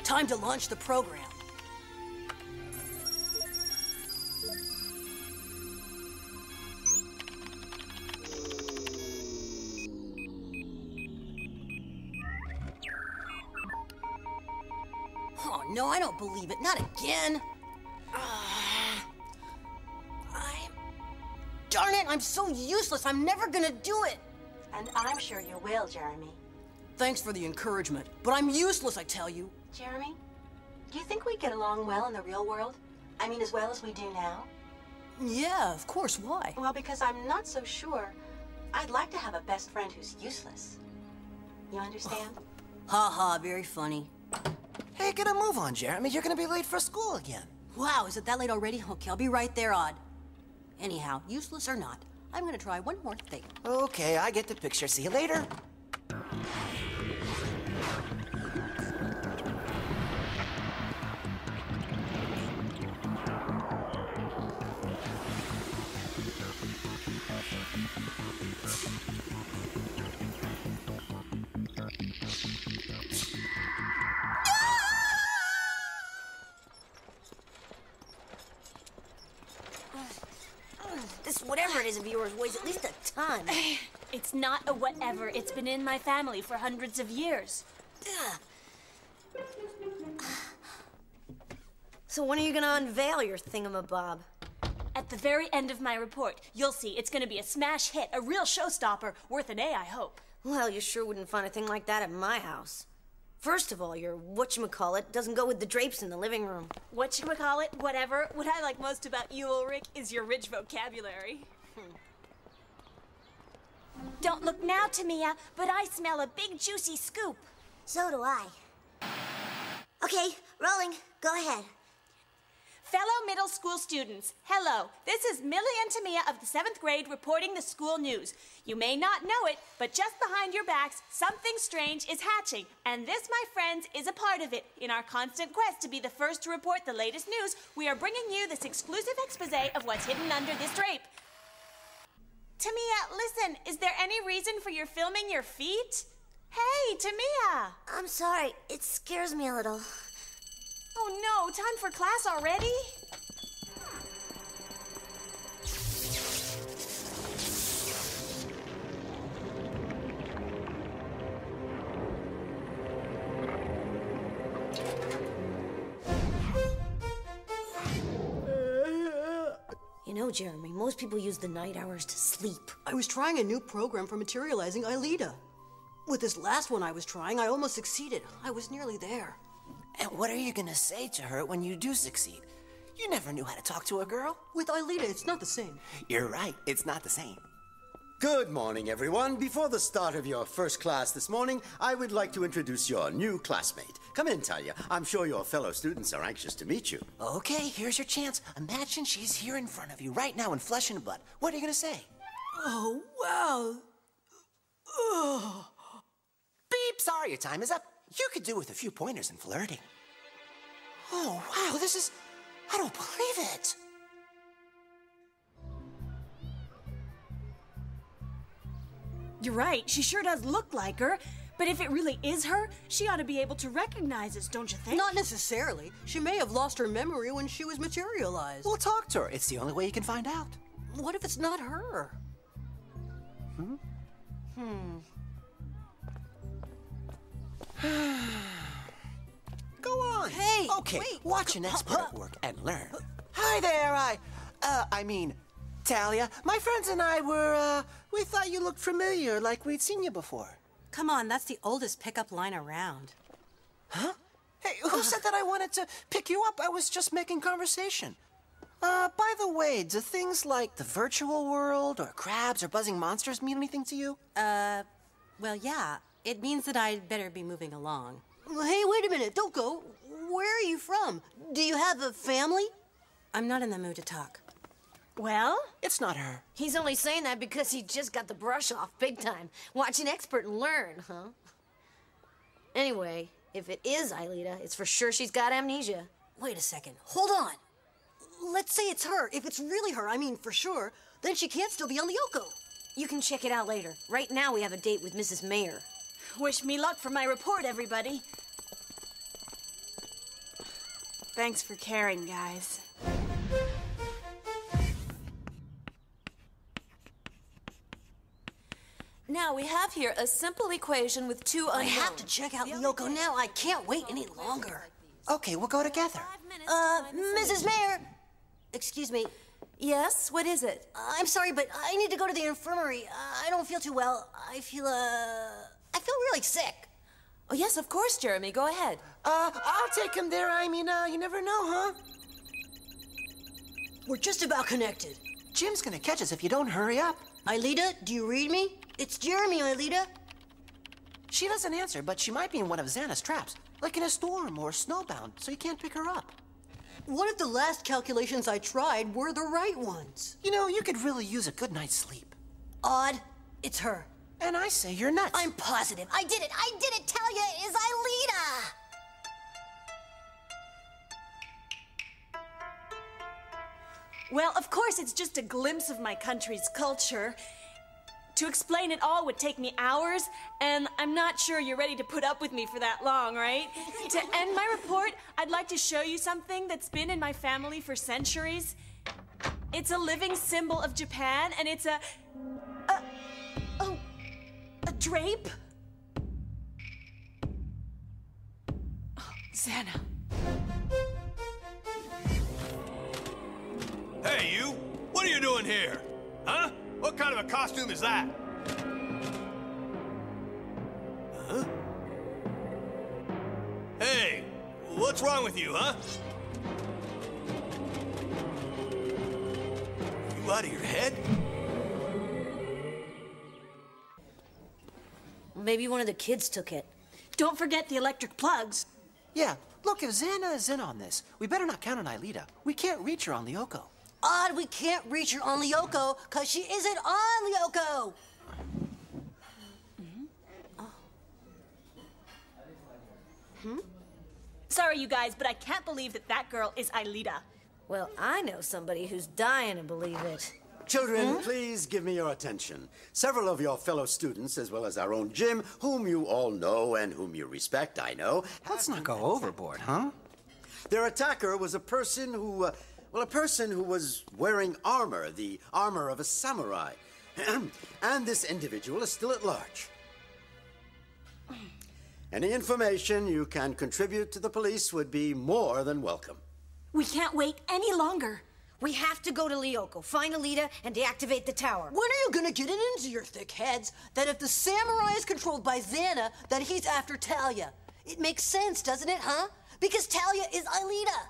Time to launch the program. Oh, no, I don't believe it. Not again. Darn it, I'm so useless. I'm never gonna do it. And I'm sure you will, Jeremy. Thanks for the encouragement, but I'm useless, I tell you. Jeremy, do you think we get along well in the real world? I mean, as well as we do now? Yeah, of course. Why? Well, because I'm not so sure. I'd like to have a best friend who's useless. You understand? Ha ha, very funny. Hey, get a move on, Jeremy. You're gonna be late for school again. Wow, is it that late already? Okay, I'll be right there, Odd. Anyhow, useless or not, I'm gonna try one more thing. Okay, I get the picture. See you later. This whatever it is of yours weighs at least a ton. It's not a whatever. It's been in my family for hundreds of years. So when are you gonna unveil your thingamabob? At the very end of my report, you'll see it's gonna be a smash hit, a real showstopper, worth an A, I hope. Well, you sure wouldn't find a thing like that at my house. First of all, your whatchamacallit doesn't go with the drapes in the living room. Whatchamacallit, whatever. What I like most about you, Ulrich, is your rich vocabulary. Don't look now, Tamia, but I smell a big juicy scoop. So do I. Okay, rolling. Go ahead. Fellow middle school students, hello. This is Millie and Tamia of the 7th grade reporting the school news. You may not know it, but just behind your backs, something strange is hatching. And this, my friends, is a part of it. In our constant quest to be the first to report the latest news, we are bringing you this exclusive expose of what's hidden under this drape. Tamia, listen, is there any reason for your filming your feet? Hey, Tamia! I'm sorry. It scares me a little. Oh no, time for class already? You know, Jeremy, most people use the night hours to sleep. I was trying a new program for materializing Aelita. With this last one I was trying, I almost succeeded. I was nearly there. And what are you gonna say to her when you do succeed? You never knew how to talk to a girl. With Aelita, it's not the same. You're right, it's not the same. Good morning, everyone. Before the start of your first class this morning, I would like to introduce your new classmate. Come in, Talia. I'm sure your fellow students are anxious to meet you. Okay, here's your chance. Imagine she's here in front of you right now in flesh and blood. What are you gonna say? Oh, wow. Oh. Beep! Sorry, your time is up. You could do with a few pointers and flirting. Oh, wow, this is... I don't believe it. You're right, she sure does look like her. But if it really is her, she ought to be able to recognize us, don't you think? Not necessarily. She may have lost her memory when she was materialized. Well, talk to her. It's the only way you can find out. What if it's not her? Go on. Hey, okay, wait. watch an expert at work and learn. Hi there, I mean, Talia, my friends and I were, we thought you looked familiar, like we'd seen you before. Come on, that's the oldest pickup line around. Huh? Hey, who said that I wanted to pick you up? I was just making conversation. By the way, do things like the virtual world or crabs or buzzing monsters mean anything to you? Well, yeah. It means that I'd better be moving along. Hey, wait a minute. Don't go. Where are you from? Do you have a family? I'm not in the mood to talk. Well? It's not her. He's only saying that because he just got the brush off big time. Watch an expert and learn, huh? Anyway, if it is Aelita, it's for sure she's got amnesia. Wait a second. Hold on. Let's say it's her. If it's really her, I mean for sure, then she can't still be on Lyoko. You can check it out later. Right now we have a date with Mrs. Mayer. Wish me luck for my report, everybody. Thanks for caring, guys. Now we have here a simple equation with two unknowns. I have to check out Lyoko now. I can't wait any longer. Okay, we'll go together. Mrs. Mayer. Excuse me. Yes? What is it? I'm sorry, but I need to go to the infirmary. I don't feel too well. I feel really sick. Oh, yes, of course, Jeremy. Go ahead. I'll take him there. I mean, you never know, huh? We're just about connected. Jim's gonna catch us if you don't hurry up. Aelita, do you read me? It's Jeremy, Aelita. She doesn't answer, but she might be in one of Xana's traps, like in a storm or snowbound, so you can't pick her up. What if the last calculations I tried were the right ones? You know, you could really use a good night's sleep. Odd. It's her. And I say you're nuts. I'm positive. I did it. Talia is Aelita. Well, of course, it's just a glimpse of my country's culture. To explain it all would take me hours, and I'm not sure you're ready to put up with me for that long, right? To end my report, I'd like to show you something that's been in my family for centuries. It's a living symbol of Japan, and it's a drape? Oh, Xana. Hey, you! What are you doing here? Huh? What kind of a costume is that? Huh? Hey! What's wrong with you, huh? You out of your head? Maybe one of the kids took it. Don't forget the electric plugs. Yeah, look, if Xana is in on this, we better not count on Aelita. We can't reach her on Lyoko. Odd, we can't reach her on Lyoko, because she isn't on Lyoko. Sorry, you guys, but I can't believe that girl is Aelita. Well, I know somebody who's dying to believe it. Children, please give me your attention. Several of your fellow students, as well as our own Jim, whom you all know and whom you respect, I know. Let's not go overboard, huh? Their attacker was a person who was wearing armor, the armor of a samurai. And this individual is still at large. Any information you can contribute to the police would be more than welcome. We can't wait any longer. We have to go to Lyoko, find Aelita, and deactivate the tower. When are you gonna get it into your thick heads that if the samurai is controlled by Xana, that he's after Talia? It makes sense, doesn't it, huh? Because Talia is Aelita.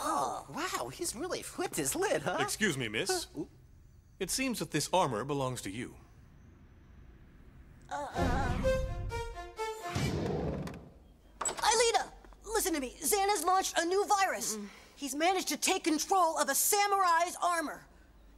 Oh, wow, he's really flipped his lid, huh? Excuse me, miss. It seems that this armor belongs to you. Aelita, listen to me. Xana's launched a new virus. He's managed to take control of a samurai's armor.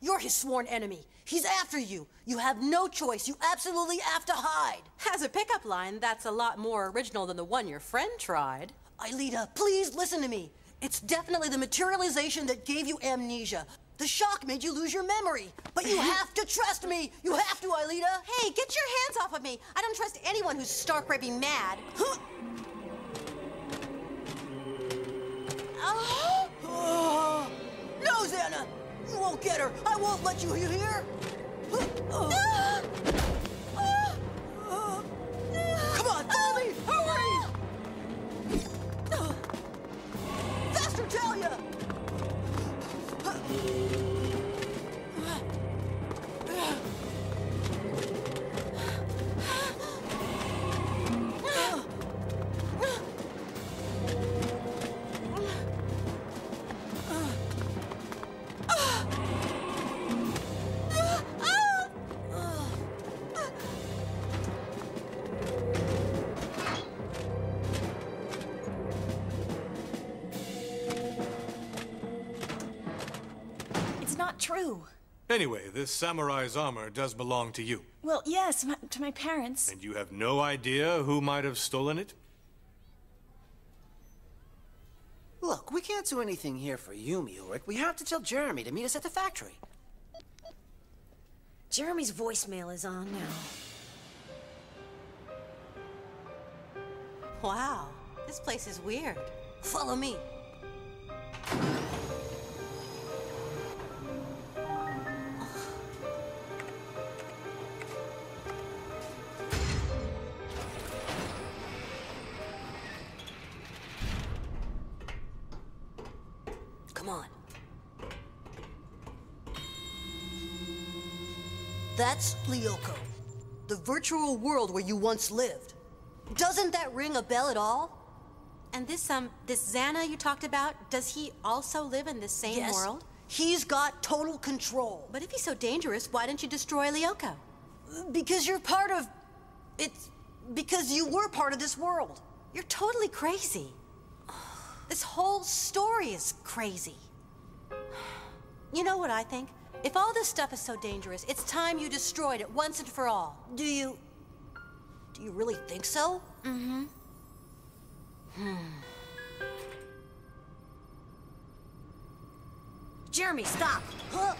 You're his sworn enemy. He's after you. You have no choice. You absolutely have to hide. As a pickup line, that's a lot more original than the one your friend tried. Aelita, please listen to me. It's definitely the materialization that gave you amnesia. The shock made you lose your memory. But you have to trust me. You have to, Aelita. Hey, get your hands off of me. I don't trust anyone who's stark raving mad. No, Xana! You won't get her! I won't let you hear! Come on, follow me! Hurry! Faster, Talia! true. Anyway, this samurai's armor does belong to you. Well, yes, to my parents. And you have no idea who might have stolen it? Look, we can't do anything here for Yumi, Ulrich. We have to tell Jeremy to meet us at the factory. Jeremy's voicemail is on now. Wow, this place is weird. Follow me. Come on. That's Lyoko, the virtual world where you once lived. Doesn't that ring a bell at all? And this Xana you talked about, does he also live in the same world? He's got total control. But if he's so dangerous, why didn't you destroy Lyoko? Because you're part of... It's because you were part of this world. You're totally crazy. This whole story is crazy. You know what I think? If all this stuff is so dangerous, it's time you destroyed it once and for all. Do you really think so? Mm-hmm. Jeremy, stop! Huh?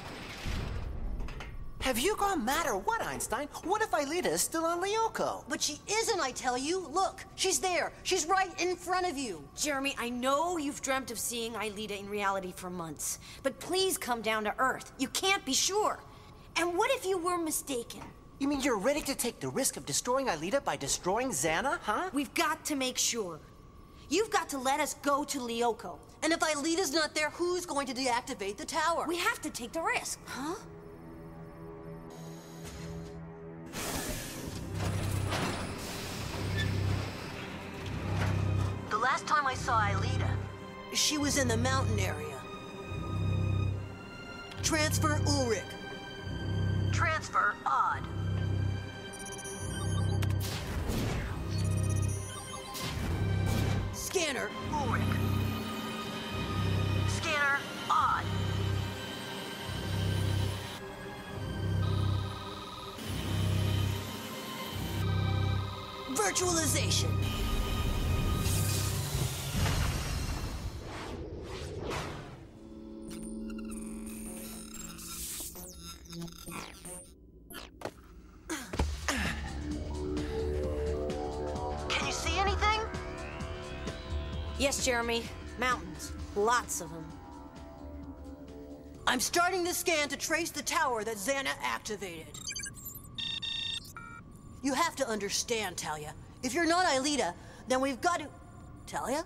Have you gone mad or what, Einstein? What if Aelita is still on Lyoko? But she isn't, I tell you. Look, she's there. She's right in front of you. Jeremy, I know you've dreamt of seeing Aelita in reality for months, but please come down to Earth. You can't be sure. And what if you were mistaken? You mean you're ready to take the risk of destroying Aelita by destroying Xana, huh? We've got to make sure. You've got to let us go to Lyoko. And if Aelita's not there, who's going to deactivate the tower? We have to take the risk. Huh? The last time I saw Aelita, she was in the mountain area. Transfer Ulrich. Transfer Odd. Scanner Ulrich. Scanner Odd. Virtualization. Can you see anything? Yes, Jeremy. Mountains. Lots of them. I'm starting the scan to trace the tower that Xana activated. You have to understand, Talia. If you're not Aelita, then we've got to... Talia?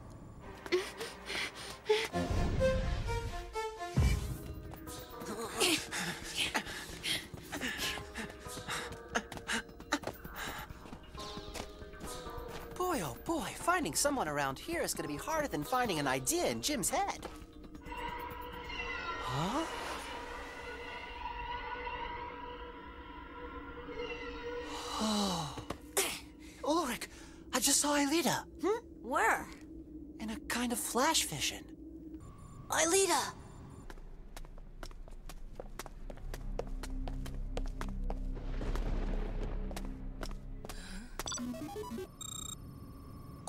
Boy, oh boy, finding someone around here is gonna be harder than finding an idea in Jim's head. Huh? Oh. Ulrich, I just saw Aelita. Where? In a kind of flash vision. Aelita!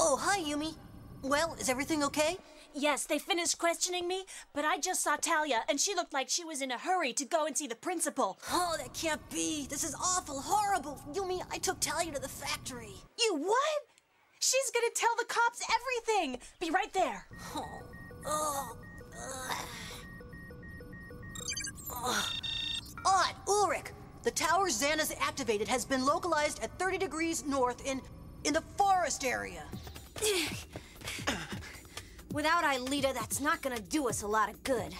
Oh, hi, Yumi. Well, is everything okay? Yes, they finished questioning me, but I just saw Talia, and she looked like she was in a hurry to go and see the principal. Oh, that can't be. This is awful, horrible. Yumi, I took Talia to the factory. You what? She's gonna tell the cops everything. Be right there. Odd, Ulrich. The tower Xana's activated has been localized at 30 degrees north in the forest area. Without Aelita, that's not gonna do us a lot of good.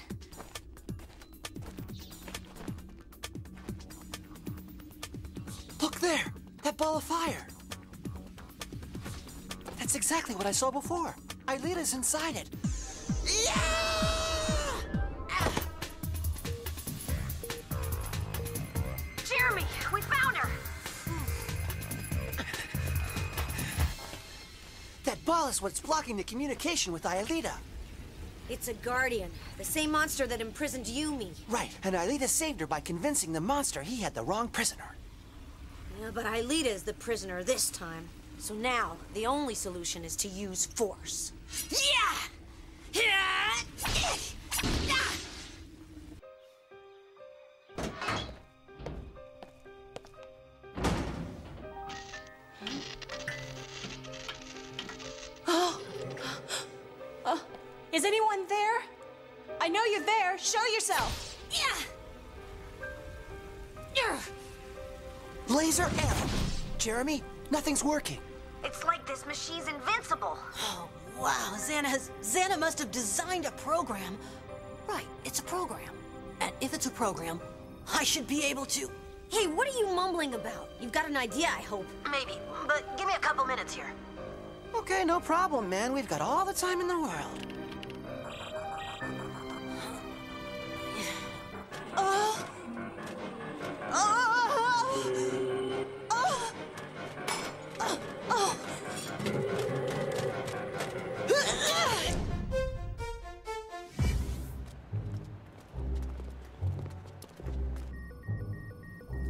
Look there! That ball of fire! That's exactly what I saw before. Aelita's inside it. Jeremy, we found her! That ball is what's blocking the communication with Aelita. It's a guardian. The same monster that imprisoned Yumi. Right, and Aelita saved her by convincing the monster he had the wrong prisoner. Yeah, but Aelita is the prisoner this time. So now, the only solution is to use force. Yeah! Is anyone there? I know you're there. Show yourself. Laser ammo! Jeremy, nothing's working. It's like this machine's invincible. Oh, wow. Xana must have designed a program. Right, it's a program. And if it's a program, I should be able to... Hey, what are you mumbling about? You've got an idea, I hope. Maybe, but give me a couple minutes here. Okay, no problem, man. We've got all the time in the world.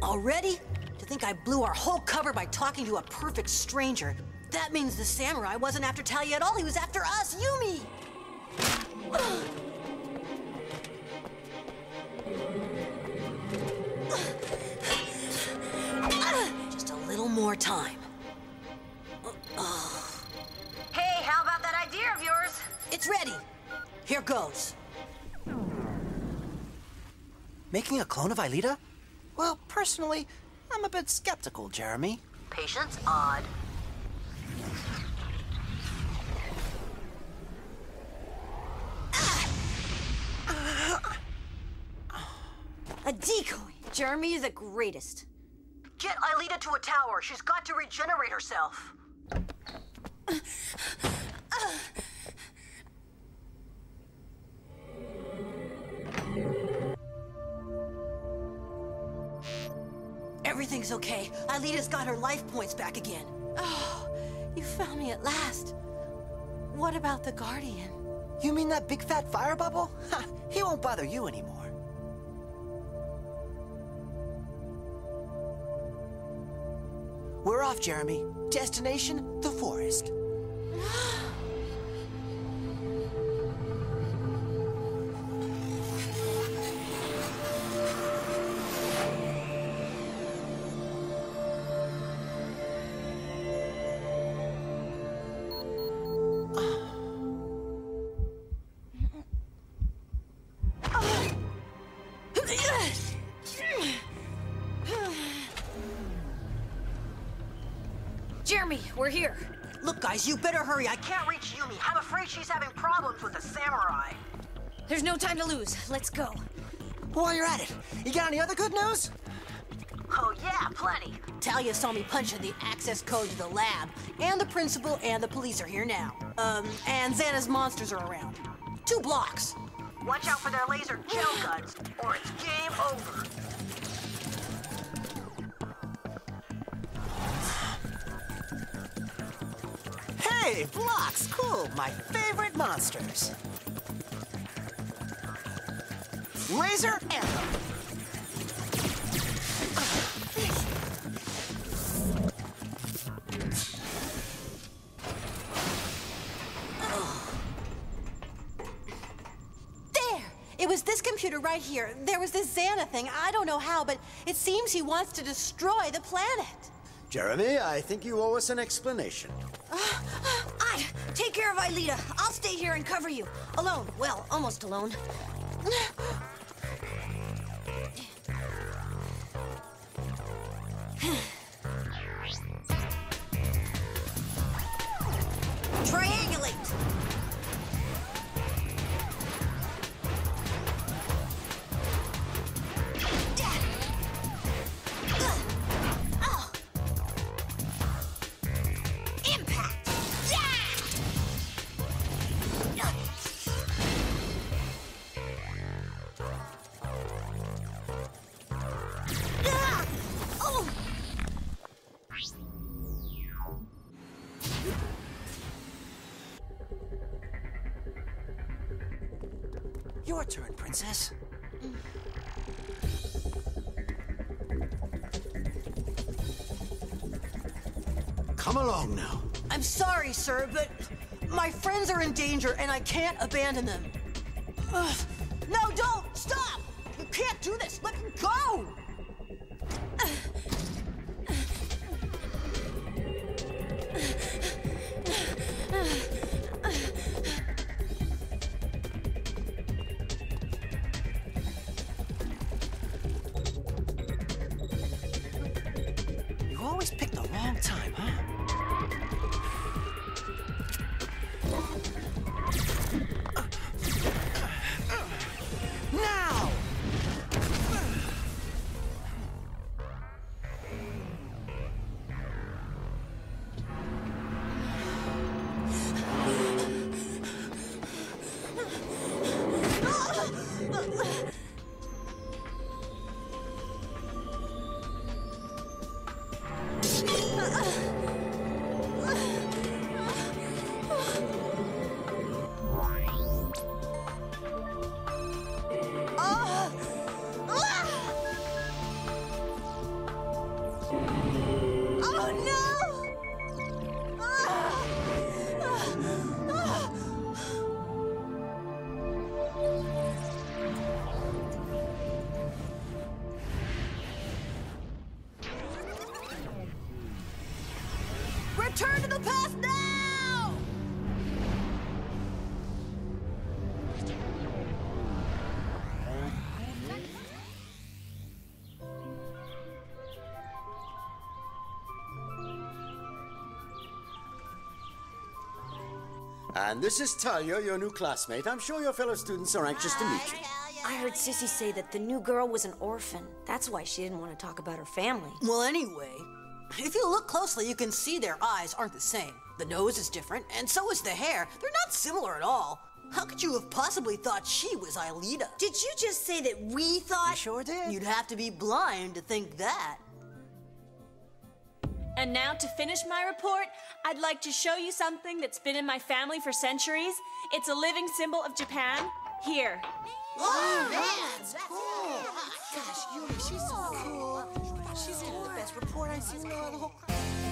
Already? To think I blew our whole cover by talking to a perfect stranger. That means the samurai wasn't after Talia at all. He was after us, Yumi! Just a little more time. Hey, how about that idea of yours? It's ready. Here goes. Making a clone of Aelita? Well, personally, I'm a bit skeptical, Jeremy. Patience, odd. A decoy. Jeremy is the greatest. Get Aelita to a tower. She's got to regenerate herself. Everything's okay. Aelita's got her life points back again. Oh, you found me at last. What about the Guardian? You mean that big fat fire bubble? Ha! He won't bother you anymore. We're off, Jeremy. Destination, the forest. Jeremy, we're here. Look, guys, you better hurry. I can't reach Yumi. I'm afraid she's having problems with the samurai. There's no time to lose. Let's go. While you're at it, you got any other good news? Oh, yeah, plenty. Talia saw me punch in the access code to the lab, and the principal and the police are here now. And Xana's monsters are around. 2 blocks. Watch out for their laser gel guns, or it's game over. Hey, blocks, cool. My favorite monsters. Laser ammo. There! It was this computer right here. There was this Xana thing. I don't know how, but it seems he wants to destroy the planet. Jeremy, I think you owe us an explanation. Take care of Aelita. I'll stay here and cover you. Alone. Well, almost alone. Triangulate! Your turn, Princess. Come along now. I'm sorry, sir, but my friends are in danger and I can't abandon them. Ugh. No, don't! Stop! You can't do this! Let me go! You always pick the wrong time, huh? Now! Return to the past now! And this is Talia, your new classmate. I'm sure your fellow students are anxious to meet you. I heard Sissy say that the new girl was an orphan. That's why she didn't want to talk about her family. Well, anyway, if you look closely, you can see their eyes aren't the same. The nose is different, and so is the hair. They're not similar at all. How could you have possibly thought she was Aelita? Did you just say that we thought? You sure did. You'd have to be blind to think that. And now to finish my report, I'd like to show you something that's been in my family for centuries. It's a living symbol of Japan. Here. Oh, that's cool. Gosh, Yumi, she's so cool. She's the best report I've seen in the whole class.